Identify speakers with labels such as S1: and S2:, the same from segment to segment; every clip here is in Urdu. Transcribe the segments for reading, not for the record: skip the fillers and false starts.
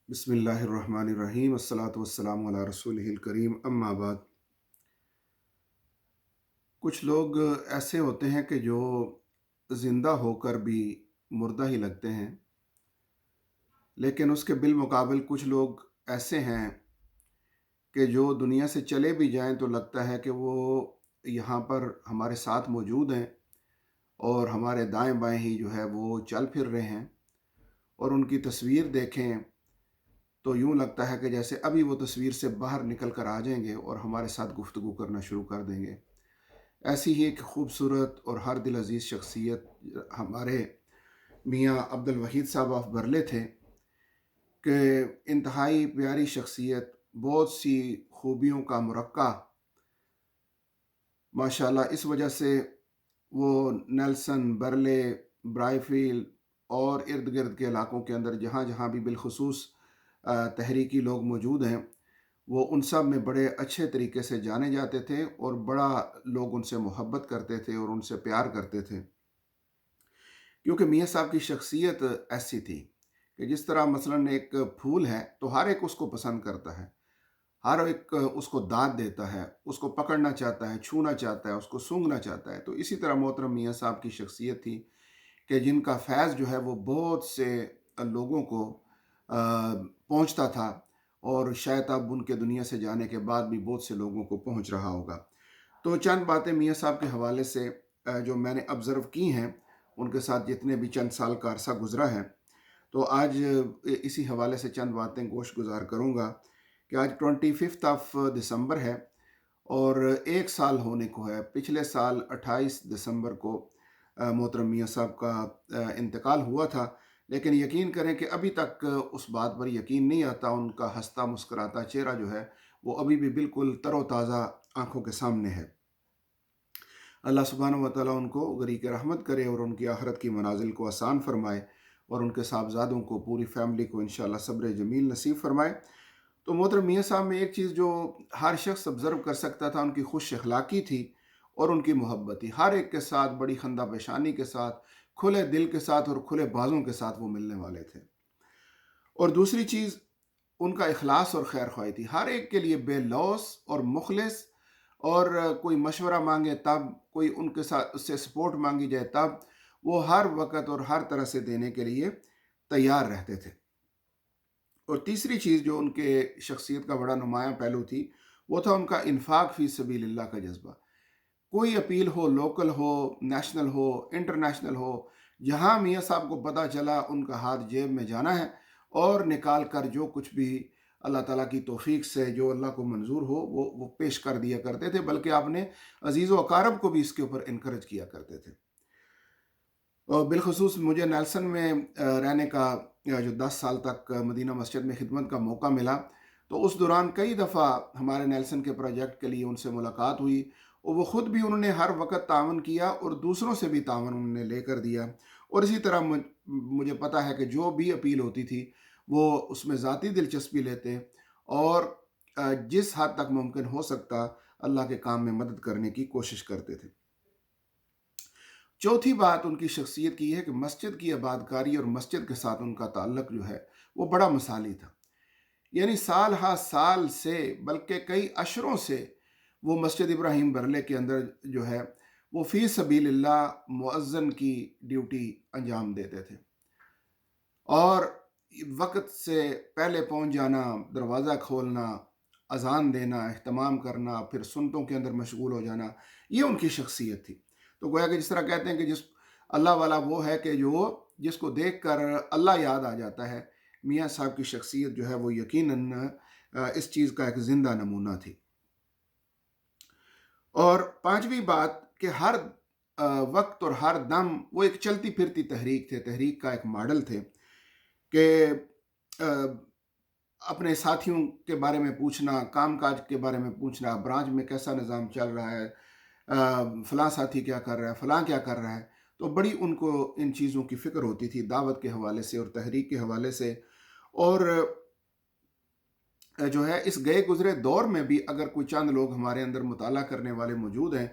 S1: بسم اللہ الرحمن الرحیم الصلاۃ والسلام علی رسولہ الکریم اما بعد۔ کچھ لوگ ایسے ہوتے ہیں کہ جو زندہ ہو کر بھی مردہ ہی لگتے ہیں، لیکن اس کے بالمقابل کچھ لوگ ایسے ہیں کہ جو دنیا سے چلے بھی جائیں تو لگتا ہے کہ وہ یہاں پر ہمارے ساتھ موجود ہیں اور ہمارے دائیں بائیں ہی جو ہے وہ چل پھر رہے ہیں، اور ان کی تصویر دیکھیں تو یوں لگتا ہے کہ جیسے ابھی وہ تصویر سے باہر نکل کر آ جائیں گے اور ہمارے ساتھ گفتگو کرنا شروع کر دیں گے۔ ایسی ہی ایک خوبصورت اور ہر دل عزیز شخصیت ہمارے میاں عبد الوحید صاحب آف برلے تھے، کہ انتہائی پیاری شخصیت، بہت سی خوبیوں کا مرقع، ماشاءاللہ۔ اس وجہ سے وہ نیلسن، برلے، برائی فیلڈ اور ارد گرد کے علاقوں کے اندر جہاں جہاں بھی بالخصوص تحریکی لوگ موجود ہیں، وہ ان سب میں بڑے اچھے طریقے سے جانے جاتے تھے، اور بڑا لوگ ان سے محبت کرتے تھے اور ان سے پیار کرتے تھے، کیونکہ میاں صاحب کی شخصیت ایسی تھی کہ جس طرح مثلاً ایک پھول ہے تو ہر ایک اس کو پسند کرتا ہے، ہر ایک اس کو داد دیتا ہے، اس کو پکڑنا چاہتا ہے، چھونا چاہتا ہے، اس کو سونگھنا چاہتا ہے۔ تو اسی طرح محترم میاں صاحب کی شخصیت تھی کہ جن کا فیض جو ہے وہ بہت سے لوگوں کو پہنچتا تھا، اور شاید اب ان کے دنیا سے جانے کے بعد بھی بہت سے لوگوں کو پہنچ رہا ہوگا۔ تو چند باتیں میاں صاحب کے حوالے سے جو میں نے آبزرو کی ہیں، ان کے ساتھ جتنے بھی چند سال کا عرصہ گزرا ہے، تو آج اسی حوالے سے چند باتیں گوش گزار کروں گا کہ آج 25 دسمبر ہے، اور ایک سال ہونے کو ہے۔ پچھلے سال 28 دسمبر کو محترم میاں صاحب کا انتقال ہوا تھا، لیکن یقین کریں کہ ابھی تک اس بات پر یقین نہیں آتا۔ ان کا ہنستا مسکراتا چہرہ جو ہے وہ ابھی بھی بالکل تر و تازہ آنکھوں کے سامنے ہے۔ اللہ سبحانہ و تعالیٰ ان کو غریق رحمت کرے اور ان کی آخرت کی منازل کو آسان فرمائے، اور ان کے صاحبزادوں کو، پوری فیملی کو انشاءاللہ صبر جمیل نصیب فرمائے۔ تو محترم میاں صاحب میں ایک چیز جو ہر شخص آبزرو کر سکتا تھا، ان کی خوش اخلاقی تھی اور ان کی محبت تھی۔ ہر ایک کے ساتھ بڑی خندہ پیشانی کے ساتھ، کھلے دل کے ساتھ اور کھلے بازوں کے ساتھ وہ ملنے والے تھے۔ اور دوسری چیز، ان کا اخلاص اور خیر خواہی تھی، ہر ایک کے لیے بے لوث اور مخلص، اور کوئی مشورہ مانگے تب، کوئی ان کے ساتھ اس سے سپورٹ مانگی جائے تب، وہ ہر وقت اور ہر طرح سے دینے کے لیے تیار رہتے تھے۔ اور تیسری چیز جو ان کے شخصیت کا بڑا نمایاں پہلو تھی، وہ تھا ان کا انفاق فی سبیل اللہ کا جذبہ۔ کوئی اپیل ہو، لوکل ہو، نیشنل ہو، انٹرنیشنل ہو، جہاں میاں صاحب کو پتہ چلا ان کا ہاتھ جیب میں جانا ہے، اور نکال کر جو کچھ بھی اللہ تعالیٰ کی توفیق سے جو اللہ کو منظور ہو وہ پیش کر دیا کرتے تھے، بلکہ آپ نے عزیز و اقارب کو بھی اس کے اوپر انکریج کیا کرتے تھے۔ اور بالخصوص مجھے نیلسن میں رہنے کا جو 10 سال تک مدینہ مسجد میں خدمت کا موقع ملا، تو اس دوران کئی دفعہ ہمارے نیلسن کے پروجیکٹ کے لیے ان سے ملاقات ہوئی، اور وہ خود بھی انہوں نے ہر وقت تعاون کیا، اور دوسروں سے بھی تعاون انہوں نے لے کر دیا۔ اور اسی طرح مجھے پتا ہے کہ جو بھی اپیل ہوتی تھی وہ اس میں ذاتی دلچسپی لیتے، اور جس حد تک ممکن ہو سکتا اللہ کے کام میں مدد کرنے کی کوشش کرتے تھے۔ چوتھی بات ان کی شخصیت کی ہے کہ مسجد کی آبادکاری اور مسجد کے ساتھ ان کا تعلق جو ہے وہ بڑا مثالی تھا۔ یعنی سال ہا سال سے، بلکہ کئی اشروں سے وہ مسجد ابراہیم برلے کے اندر جو ہے وہ فی سبیل اللہ مؤذن کی ڈیوٹی انجام دیتے تھے، اور وقت سے پہلے پہنچ جانا، دروازہ کھولنا، اذان دینا، اہتمام کرنا، پھر سنتوں کے اندر مشغول ہو جانا، یہ ان کی شخصیت تھی۔ تو گویا کہ جس طرح کہتے ہیں کہ جس اللہ والا وہ ہے کہ جو جس کو دیکھ کر اللہ یاد آ جاتا ہے، میاں صاحب کی شخصیت جو ہے وہ یقیناً اس چیز کا ایک زندہ نمونہ تھی۔ اور پانچویں بات کہ ہر وقت اور ہر دم وہ ایک چلتی پھرتی تحریک تھے، تحریک کا ایک ماڈل تھے، کہ اپنے ساتھیوں کے بارے میں پوچھنا، کام کاج کے بارے میں پوچھنا، برانچ میں کیسا نظام چل رہا ہے، فلاں ساتھی کیا کر رہا ہے، فلاں کیا کر رہا ہے۔ تو بڑی ان کو ان چیزوں کی فکر ہوتی تھی، دعوت کے حوالے سے اور تحریک کے حوالے سے۔ اور جو ہے اس گئے گزرے دور میں بھی اگر کوئی چند لوگ ہمارے اندر مطالعہ کرنے والے موجود ہیں،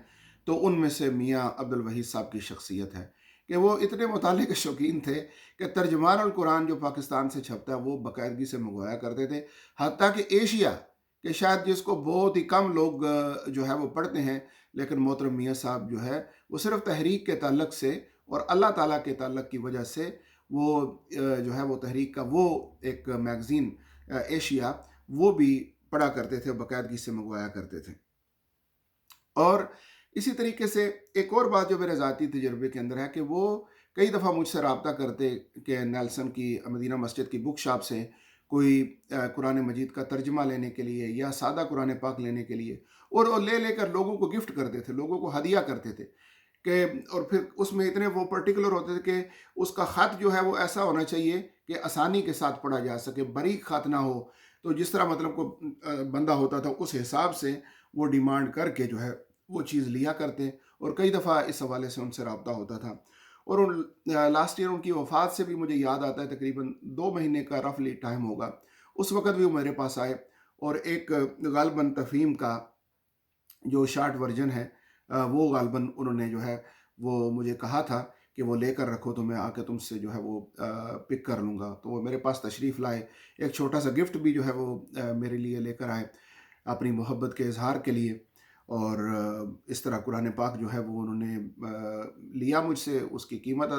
S1: تو ان میں سے میاں عبد الوحید صاحب کی شخصیت ہے، کہ وہ اتنے مطالعے کے شوقین تھے کہ ترجمان القرآن جو پاکستان سے چھپتا ہے وہ باقاعدگی سے منگوایا کرتے تھے، حتیٰ کہ ایشیا کہ شاید جس کو بہت ہی کم لوگ جو ہے وہ پڑھتے ہیں، لیکن محترم میاں صاحب جو ہے وہ صرف تحریک کے تعلق سے اور اللہ تعالیٰ کے تعلق کی وجہ سے وہ جو ہے وہ تحریک کا وہ ایک میگزین ایشیا وہ بھی پڑھا کرتے تھے، باقاعدگی سے منگوایا کرتے تھے۔ اور اسی طریقے سے ایک اور بات جو میرے ذاتی تجربے کے اندر ہے کہ وہ کئی دفعہ مجھ سے رابطہ کرتے کہ نیلسن کی مدینہ مسجد کی بک شاپ سے کوئی قرآن مجید کا ترجمہ لینے کے لیے یا سادہ قرآن پاک لینے کے لیے، اور وہ لے لے کر لوگوں کو گفٹ کرتے تھے، لوگوں کو ہدیہ کرتے تھے کہ اور پھر اس میں اتنے وہ پرٹیکولر ہوتے تھے کہ اس کا خط جو ہے وہ ایسا ہونا چاہیے کہ آسانی کے ساتھ پڑھا جا سکے، باریک خط نہ ہو۔ تو جس طرح مطلب کو بندہ ہوتا تھا اس حساب سے وہ ڈیمانڈ کر کے جو ہے وہ چیز لیا کرتے، اور کئی دفعہ اس حوالے سے ان سے رابطہ ہوتا تھا۔ اور لاسٹ ایئر ان کی وفات سے بھی مجھے یاد آتا ہے، تقریباً 2 مہینے کا رفلی ٹائم ہوگا، اس وقت بھی وہ میرے پاس آئے اور ایک غالباً تفہیم کا جو شارٹ ورژن ہے وہ غالباً انہوں نے جو ہے وہ مجھے کہا تھا کہ وہ لے کر رکھو تو میں آ کے تم سے جو ہے وہ پک کر لوں گا، تو وہ میرے پاس تشریف لائے، ایک چھوٹا سا گفٹ بھی جو ہے وہ میرے لیے لے کر آئے اپنی محبت کے اظہار کے لیے۔ اور اس طرح قرآن پاک جو ہے وہ انہوں نے لیا مجھ سے، اس کی قیمت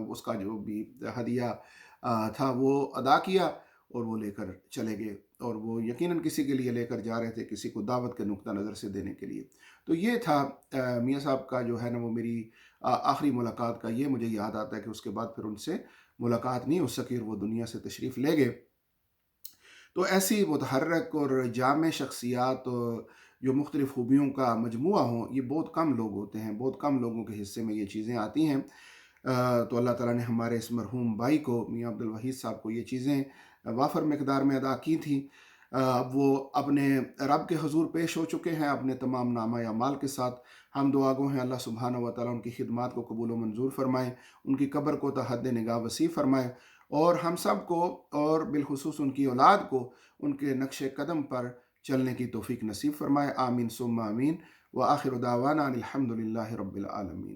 S1: اس کا جو بھی ہدیہ تھا وہ ادا کیا اور وہ لے کر چلے گئے، اور وہ یقیناً کسی کے لیے لے کر جا رہے تھے، کسی کو دعوت کے نقطہ نظر سے دینے کے لیے۔ تو یہ تھا میاں صاحب کا جو ہے نا وہ میری آخری ملاقات کا یہ مجھے یاد آتا ہے کہ اس کے بعد پھر ان سے ملاقات نہیں ہو سکی اور وہ دنیا سے تشریف لے گئے۔ تو ایسی متحرک اور جامع شخصیات جو مختلف خوبیوں کا مجموعہ ہوں، یہ بہت کم لوگ ہوتے ہیں، بہت کم لوگوں کے حصے میں یہ چیزیں آتی ہیں۔ تو اللہ تعالیٰ نے ہمارے اس مرحوم بھائی کو، میاں عبدالوحید صاحب کو، یہ چیزیں وافر مقدار میں عطا کی تھیں۔ اب وہ اپنے رب کے حضور پیش ہو چکے ہیں اپنے تمام نامہ اعمال کے ساتھ۔ ہم دعا گو ہیں اللہ سبحانہ و تعالیٰ ان کی خدمات کو قبول و منظور فرمائے، ان کی قبر کو تا حد نگاہ وسیع فرمائے، اور ہم سب کو اور بالخصوص ان کی اولاد کو ان کے نقش قدم پر چلنے کی توفیق نصیب فرمائے۔ آمین ثم آمین، وآخر دعوانا ان الحمد للہ رب العالمین۔